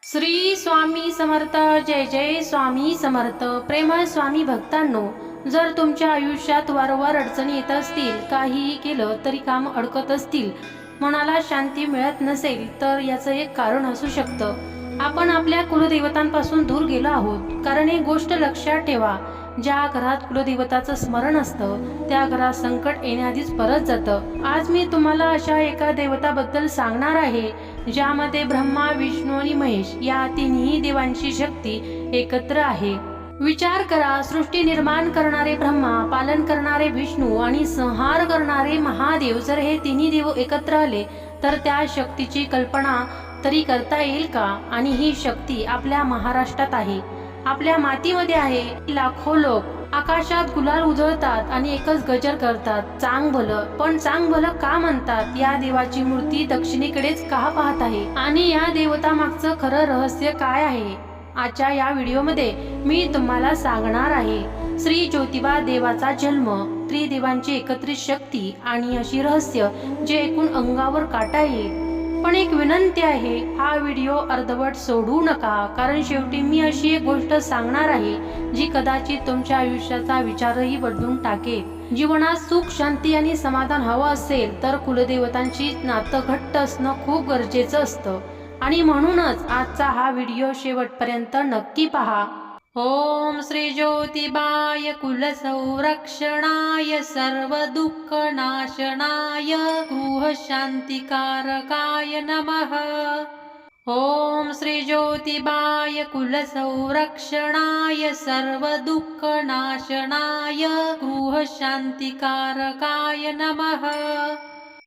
श्री स्वामी समर्थ. जय जय स्वामी समर्थ. प्रेमळ स्वामी भक्तांनो, जर तुमच्या आयुष्यात वारंवार अडचणी येत असतील, काहीही केलं तरी काम अडकत असतील, मनाला शांती मिळत नसेल, तर याचं एक कारण असू शकतं. आपण आपल्या कुलदेवतांपासून दूर गेलो आहोत. कारण एक गोष्ट लक्षात ठेवा, ज्या घरात कुलदेवताचं स्मरण असतं त्या घरात संकट येण्याआधीच परत जातं. आज मी तुम्हाला अशा एका देवताबद्दल सांगणार आहे ज्यामध्ये ब्रह्मा, विष्णू आणि महेश या तिन्ही देवांची शक्ती एकत्र आहे. विचार करा, सृष्टी निर्माण करणारे ब्रह्मा, पालन करणारे विष्णू आणि संहार करणारे महादेव जर हे तिन्ही देव एकत्र आले तर त्या शक्तीची कल्पना तरी करता येईल का? आणि ही शक्ती आपल्या महाराष्ट्रात आहे, आपल्या मातीमध्ये आहे. लाखो लोक आकाशात गुलाल उधळतात आणि एकच गजर करतात, चांग भलं. पण चांग भलं का म्हणतात? या देवाची मूर्ती दक्षिणेकडेच का पाहत आहे आणि या देवता मागचं खरं रहस्य काय आहे? आजच्या या व्हिडिओमध्ये मी तुम्हाला सांगणार आहे. श्री ज्योतिबा देवाचा जन्म, त्रिदेवांची एकत्रित शक्ती आणि अशी रहस्य जे ऐकून अंगावर काटा येईल. पण एक विनंती आहे, हा व्हिडिओ अर्धवट सोडू नका, कारण शेवटी मी अशी एक गोष्ट सांगणार आहे जी कदाचित तुमच्या आयुष्याचा विचारही बदलून टाकेल. जीवनात सुख, शांती आणि समाधान हवं असेल तर कुलदेवतांची नातं घट्ट असणं खूप गरजेचं असतं. आणि म्हणूनच आजचा हा व्हिडिओ शेवटपर्यंत नक्की पहा. ओम श्री ज्योतिबाय कुलसंरक्षणाय सर्व दुःख नाशनाय गृह शांतिकारकाय नमः. ओम श्री ज्योतिबाय कुलसंरक्षणाय सर्व दुःख नाशनाय गृह शांतिकारकाय नमः.